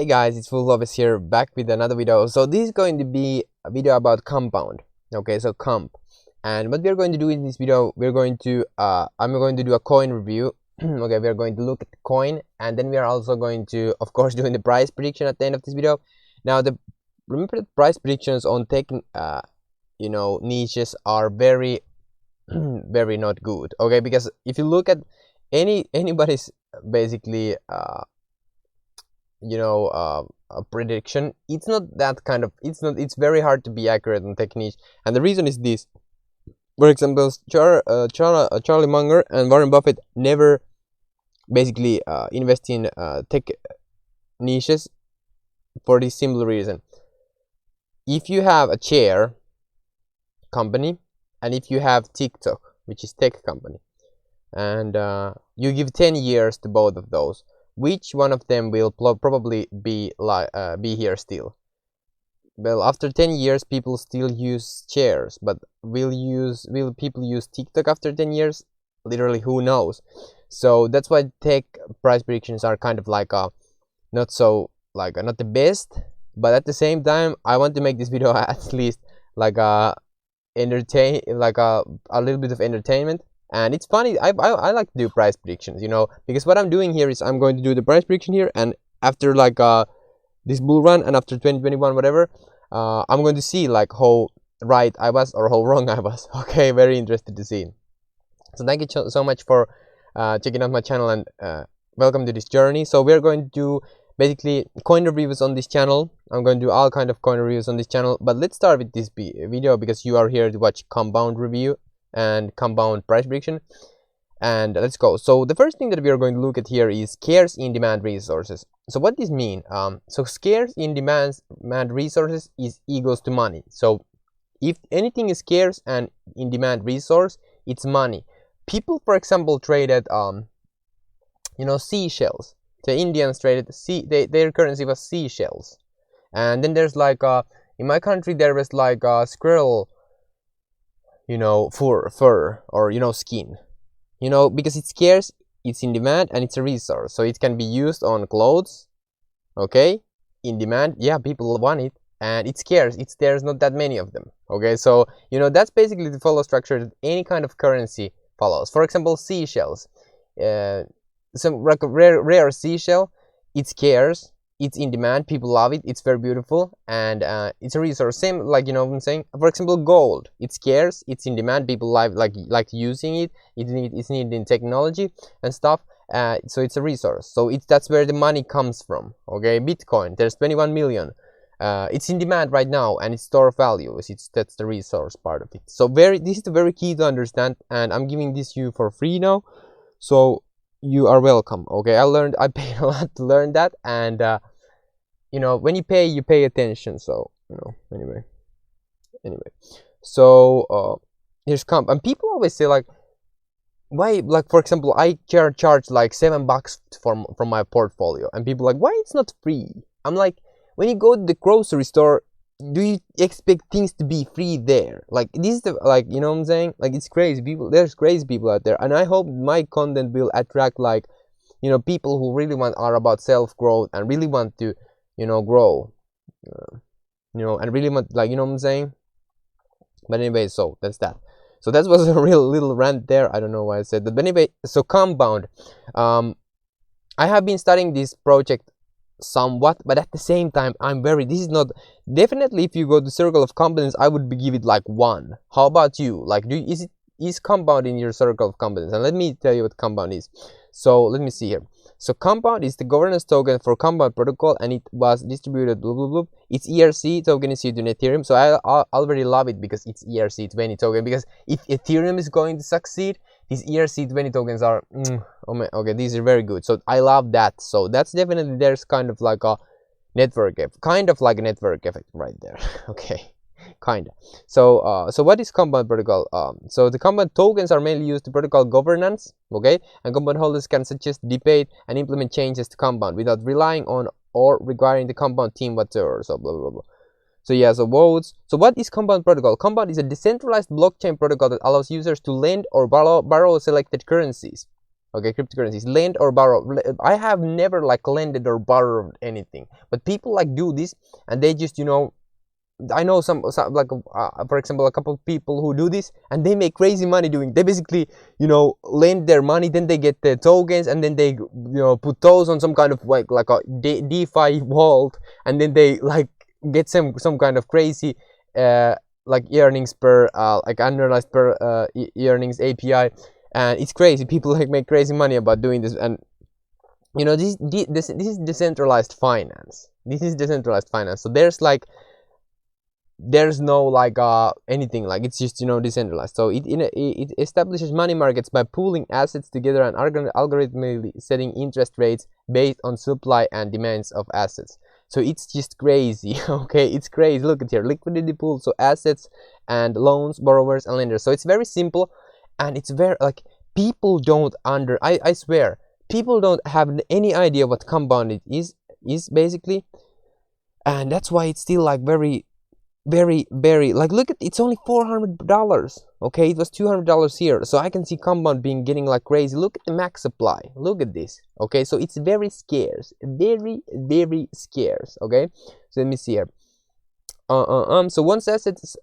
Hey guys, it's Full Lopez here, back with another video. So this is going to be a video about compound. Okay, so comp. And what we're going to do in this video, we're going to I'm going to do a coin review. Okay, we're going to look at the coin, and then we are also going to, of course, doing the price prediction at the end of this video. Now, remember that price predictions on tech niches are very very not good. Okay, because if you look at anybody's basically a prediction, it's not that kind of, it's very hard to be accurate on tech niche. And the reason is this: for example, Charlie Munger and Warren Buffett never basically invest in tech niches for this simple reason. If you have a chair company and if you have TikTok, which is tech company, and you give 10 years to both of those, which one of them will probably be here still? Well, after 10 years, people still use chairs, but will people use TikTok after 10 years? Literally, who knows? So that's why tech price predictions are kind of like not the best, but at the same time, I want to make this video at least like a little bit of entertainment. And it's funny, I like to do price predictions, because what I'm doing here is I'm going to do the price prediction here, and after this bull run and after 2021 whatever, I'm going to see like how right I was or how wrong I was. Okay, very interested to see. So thank you so much for checking out my channel, and welcome to this journey. So we're going to do basically coin reviews on this channel. I'm going to do all kind of coin reviews on this channel, but let's start with this video because you are here to watch compound review and compound price prediction, and let's go. So the first thing that we are going to look at here is scarce in demand resources. So what does this mean? So scarce in demand resources is equals to money. So if anything is scarce and in demand resource, it's money. People, for example, traded seashells. The Indians traded their currency was seashells. And then there's in my country there was squirrel fur or skin, because it's scarce, it's in demand, and it's a resource, so it can be used on clothes. Okay, in demand, yeah, people want it, and it's scarce, there's not that many of them. Okay, so that's basically the follow structure that any kind of currency follows. For example, seashells, some rare seashell, it's scarce, it's in demand, people love it, it's very beautiful, and it's a resource. Same what I'm saying. For example, gold, it's scarce, it's in demand, people like using it, it's needed in technology and stuff, so it's a resource, so that's where the money comes from. Okay, Bitcoin, there's 21 million, it's in demand right now, and it's store of values, that's the resource part of it. So this is very key to understand, and I'm giving this to you for free now, so you are welcome. Okay, I paid a lot to learn that, and when you pay attention. So anyway, so here's comp. And people always say why, for example, I charge $7 from my portfolio, and people why it's not free. I'm like, when you go to the grocery store, do you expect things to be free there? This is the what I'm saying, it's crazy. There's crazy people out there, and I hope my content will attract people who really are about self growth and really want to grow, and really want, what I'm saying. But anyway, so that's that. So that was a real little rant there. I don't know why I said that, but anyway, so compound. I have been studying this project somewhat, but at the same time, this is not definitely, if you go to circle of competence, I would give it 1. How about you? Is compound in your circle of competence? And let me tell you what compound is. So let me see here. So compound is the governance token for compound protocol, and it was distributed blah blah blah. Its ERC token is used in Ethereum, so I already love it because it's ERC20 token. Because if Ethereum is going to succeed, these ERC20 tokens are okay, these are very good. So I love that. So that's definitely, there's kind of like a network effect right there. Okay, kind of. So what is compound protocol? So the compound tokens are mainly used to protocol governance. Okay, and compound holders can suggest, debate, and implement changes to compound without relying on or requiring the compound team whatsoever. So blah blah blah. So yeah, so votes. So what is compound protocol? Compound is a decentralized blockchain protocol that allows users to lend or borrow selected currencies. Okay, cryptocurrencies, lend or borrow. I have never like lended or borrowed anything, but people like do this, and they just, you know, I know some like for example, a couple of people who do this, and they make crazy money doing. They basically, you know, lend their money, then they get the tokens, and then they, you know, put those on some kind of like a DeFi vault, and then they like get some kind of crazy like earnings per like annualized per earnings API, and it's crazy. People like make crazy money about doing this, and you know, this is decentralized finance. This is decentralized finance. So there's no like anything, like it's just, you know, decentralized. So it establishes money markets by pooling assets together and algorithmically setting interest rates based on supply and demands of assets. So it's just crazy. Okay, it's crazy. Look at here, liquidity pool, so assets and loans, borrowers and lenders. So it's very simple, and it's very like people don't I swear people don't have any idea what compound it is basically, and that's why it's still like very like, look at, it's only $400. Okay, it was $200 here, so I can see compound being getting like crazy. Look at the max supply, look at this. Okay, so it's very scarce, very scarce. Okay, so let me see here. So once assets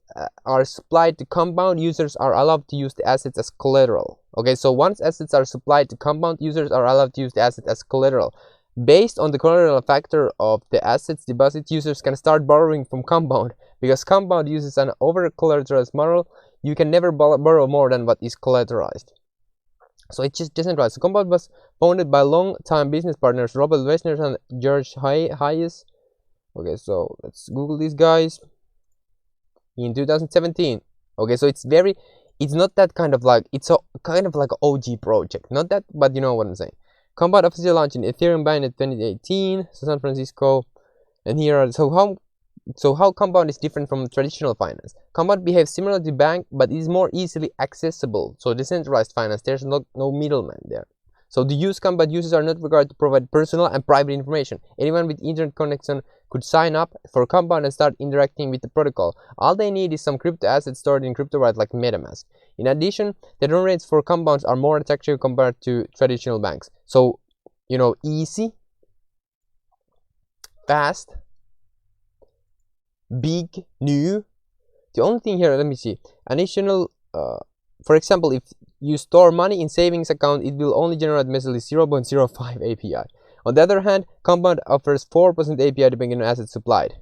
are supplied to compound, users are allowed to use the assets as collateral. Okay, so once assets are supplied to compound, users are allowed to use the asset as collateral. Based on the collateral factor of the assets deposit, users can start borrowing from compound. Because compound uses an over-collateralized model, you can never borrow more than what is collateralized. So it's just decentralized. So compound was founded by long-time business partners Robert Wessner and George Hayes. Okay, so let's Google these guys. In 2017. Okay, so it's not that kind of like, it's a kind of like an OG project. Not that, but you know what I'm saying. Compound officially launched in Ethereum Binance in 2018, so San Francisco. And here are, so how compound is different from traditional finance. Compound behaves similar to bank, but is more easily accessible. So decentralized finance, there's no middleman there. So to use compound, users are not required to provide personal and private information. Anyone with internet connection could sign up for compound and start interacting with the protocol. All they need is some crypto assets stored in crypto wallet like MetaMask. In addition, the loan rates for compounds are more attractive compared to traditional banks. So, you know, easy, fast, big, new. The only thing here, let me see, additional, for example, if you store money in savings account, it will only generate measly 0.05 API. On the other hand, compound offers 4% API depending on assets supplied.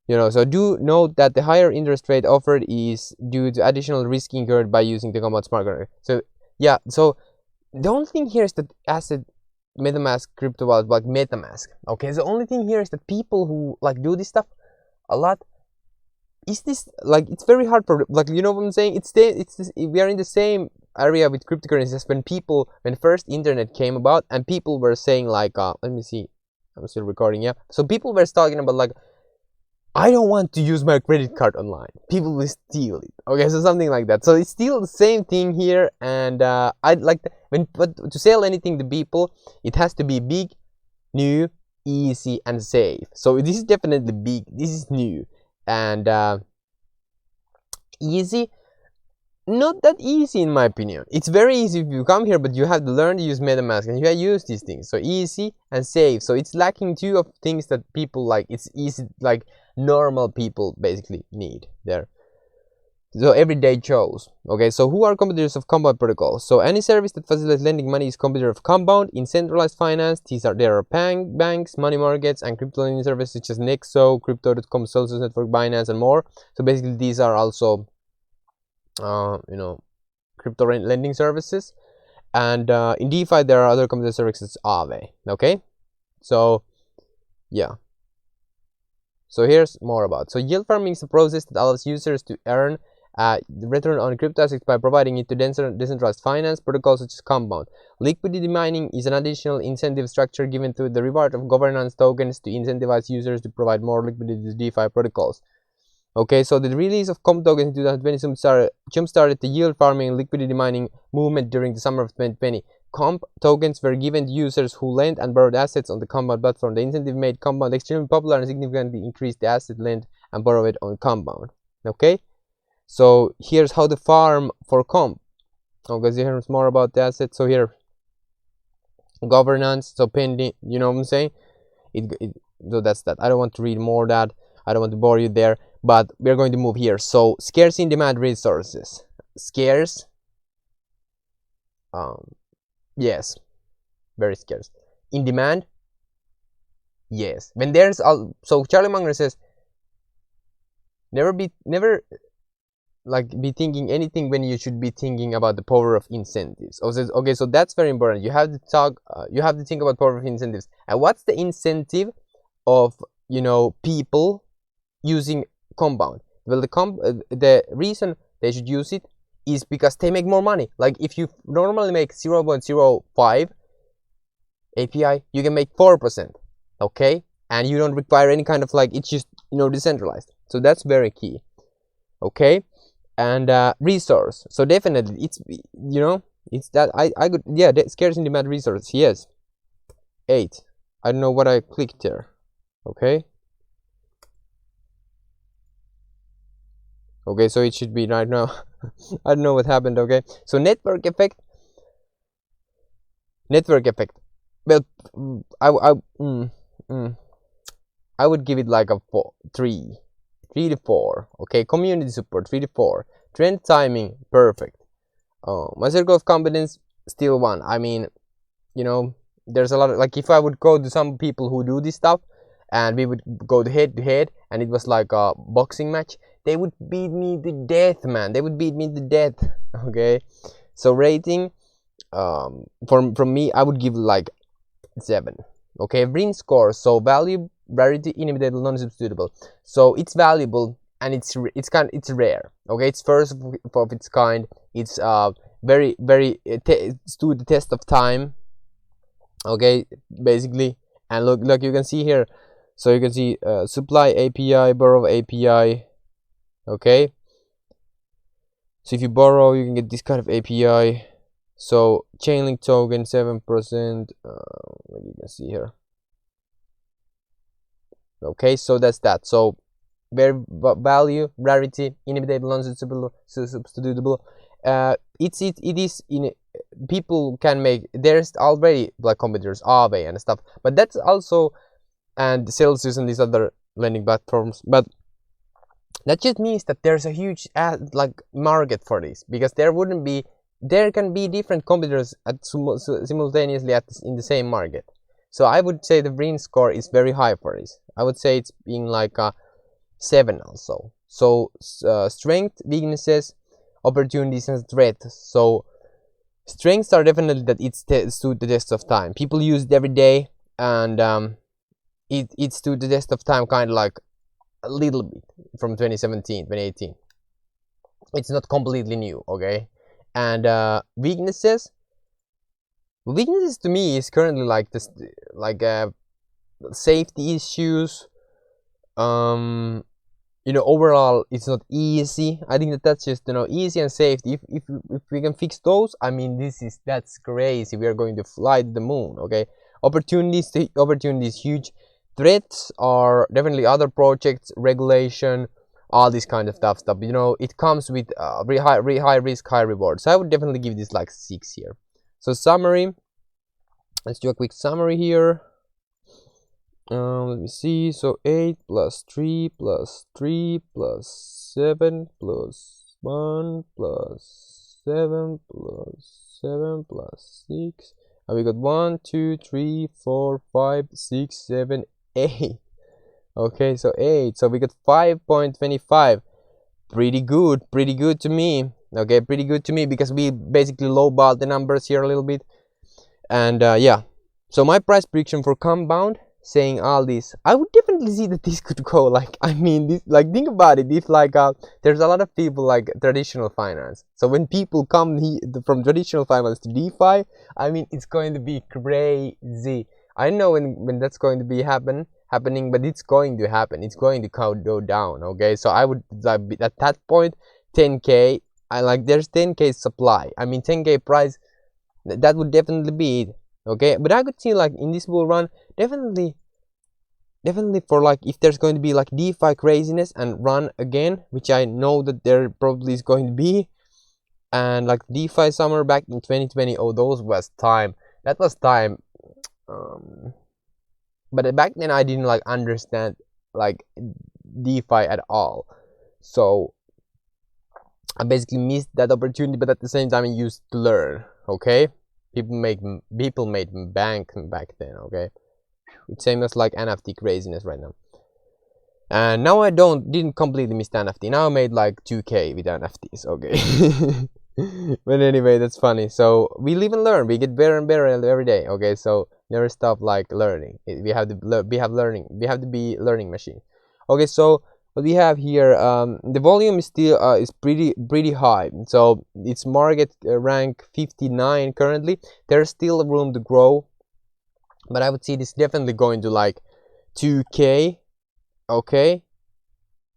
You know, so do note that the higher interest rate offered is due to additional risk incurred by using the compound smart contract. So yeah, so the only thing here is that asset MetaMask crypto wallet like MetaMask. Okay, the only thing here is that people who like do this stuff a lot, is this like, it's very hard for, like, you know what I'm saying, we are in the same area with cryptocurrencies as when first internet came about, and people were saying like let me see, I'm still recording. Yeah, so people were talking about like, I don't want to use my credit card online, people will steal it. Okay, so something like that. So it's still the same thing here, and I'd like but to sell anything to people, it has to be big, new, easy and safe. So this is definitely big, this is new, and easy, not that easy in my opinion. It's very easy if you come here, but you have to learn to use MetaMask and you have to use these things. So easy and safe. So it's lacking two of things that people like. It's easy, like normal people basically need there. So everyday Joes. Okay, so who are competitors of Compound Protocol? So any service that facilitates lending money is competitor of Compound. In centralized finance, there are banks, money markets, and crypto lending services such as Nexo, Crypto.com, Celsius Network, Binance, and more. So basically, these are also, you know, crypto lending services. And in DeFi, there are other competitor services, Aave. Okay, so yeah. So here's more about. So yield farming is a process that allows users to earn return on crypto assets by providing it to decentralized finance protocols such as Compound. Liquidity mining is an additional incentive structure given to the reward of governance tokens to incentivize users to provide more liquidity to DeFi protocols. Okay, so the release of Comp tokens in 2020 jump-started the yield farming and liquidity mining movement during the summer of 2020. Comp tokens were given to users who lent and borrowed assets on the Compound platform. The incentive made Compound extremely popular and significantly increased the asset lent and borrowed on Compound. Okay, so here's how to farm for Comp. because here's more about the asset. So here, governance, so pending, you know what I'm saying? So that's that. I don't want to read more of that. I don't want to bore you there, but we're going to move here. So scarce in demand resources. Scarce, yes, very scarce. In demand, yes. When there's so Charlie Munger says, never like be thinking anything when you should be thinking about the power of incentives. Okay, so that's very important. You have to talk. You have to think about power of incentives. And what's the incentive of, you know, people using compound? Well, the reason they should use it is because they make more money. Like if you normally make 0.05 API, you can make 4%. Okay, and you don't require any kind of like, it's just, you know, decentralized. So that's very key. Okay. And resource, so definitely it's, you know, it's that I could, yeah, scarce in demand resource, yes. 8, I don't know what I clicked there. Okay, so it should be right now. I don't know what happened. Okay, so network effect. Well, I would give it like a 3 to 4. Okay, community support 3 to 4. Trend timing perfect. My circle of competence still 1. I mean, you know, there's a lot of, like, if I would go to some people who do this stuff and we would go head to head and it was like a boxing match, they would beat me to death, man. They would beat me to death. Okay, so rating, from me, I would give like 7. Okay, Brin score, so value, rarity, inimitable, non-substitutable. So it's valuable and it's rare. Okay, it's first of its kind. It's very stood the test of time. Okay, basically, and look, you can see here. So you can see supply API, borrow API. Okay, so if you borrow, you can get this kind of API. So Chainlink token 7%. You can see here. Okay, so that's that. So value, rarity, inimitable, non-substitutable. It is in, people can make, there's already like competitors, Aave and stuff, but that's also, and Celsius and these other lending platforms, but that just means that there's a huge like market for this, because there can be different competitors at simultaneously in the same market. So I would say the Brin score is very high for this. I would say it's being like a 7 also. So strength, weaknesses, opportunities, and threats. So strengths are definitely that it's stood the test of time. People use it every day, and it stood the test of time, kind of like a little bit from 2017, 2018. It's not completely new. Okay, and weaknesses to me is currently like this, like safety issues. You know, overall it's not easy. I think that's just, you know, easy and safety. If we can fix those, I mean, that's crazy. We are going to fly to the moon. Okay, opportunities huge. Threats are definitely other projects, regulation, all this kind of stuff. You know, it comes with very high risk, high reward. So I would definitely give this like 6 here. So summary, let's do a quick summary here. Let me see. So 8 plus 3 plus 3 plus 7 plus 1 plus 7 plus 7 plus 6, and we got 1 2 3 4 5 6 7 8. Okay, so 8. So we got 5.25. Pretty good to me. Okay, pretty good to me, because we basically lowballed the numbers here a little bit. And yeah, so my price prediction for compound, saying all this, I would definitely see that this could go like, I mean, this, like, think about it, if like there's a lot of people like traditional finance, so when people come from traditional finance to DeFi, I mean, it's going to be crazy. I don't know when that's going to be happening, but it's going to happen. It's going to go down. Okay, so I would at that point 10k, I like, there's 10k supply, I mean 10k price, that would definitely be it. Okay, but I could see like in this bull run, definitely for like, if there's going to be like DeFi craziness and run again, which I know that there probably is going to be, and like DeFi summer back in 2020. Oh, those was time. That was time. But back then I didn't like understand like DeFi at all, so I basically missed that opportunity. But at the same time, I used to learn. Okay, people made bank back then. Okay, it's same as like NFT craziness right now. And now I didn't completely miss the NFT. Now I made like 2K with NFTs. Okay. But anyway, that's funny. So we live and learn. We get better and better every day. Okay, so never stop like learning. We have to learning. We have to be learning machine. Okay, so what we have here, the volume is still is pretty high. So it's market rank 59 currently. There's still room to grow, but I would see this definitely going to like 2K. Okay,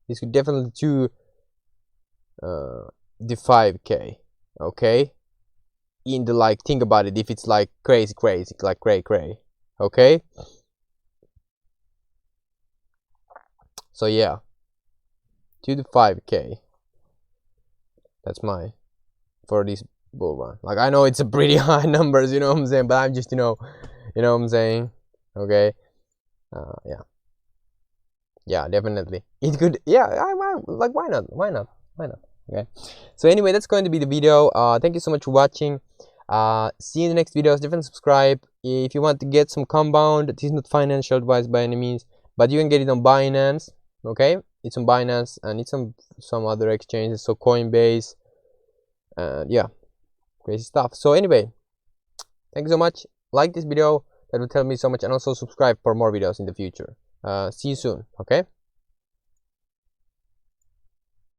this could definitely to the 5K. Okay, in the like, think about it, if it's like crazy like cray. Okay, so yeah, to the 5K. That's my for this bull run. Like, I know it's a pretty high numbers, you know what I'm saying, but I'm just you know what I'm saying. Okay, yeah, definitely it could. Yeah, like, why not. Okay, so anyway, that's going to be the video. Thank you so much for watching. See you in the next videos. Definitely subscribe if you want to get some compound. This is not financial advice by any means, but you can get it on Binance. Okay, it's on Binance, and it's on some other exchanges, so Coinbase, and yeah, crazy stuff. So anyway, thank you so much. Like this video, that will tell me so much, and also subscribe for more videos in the future. See you soon. Okay.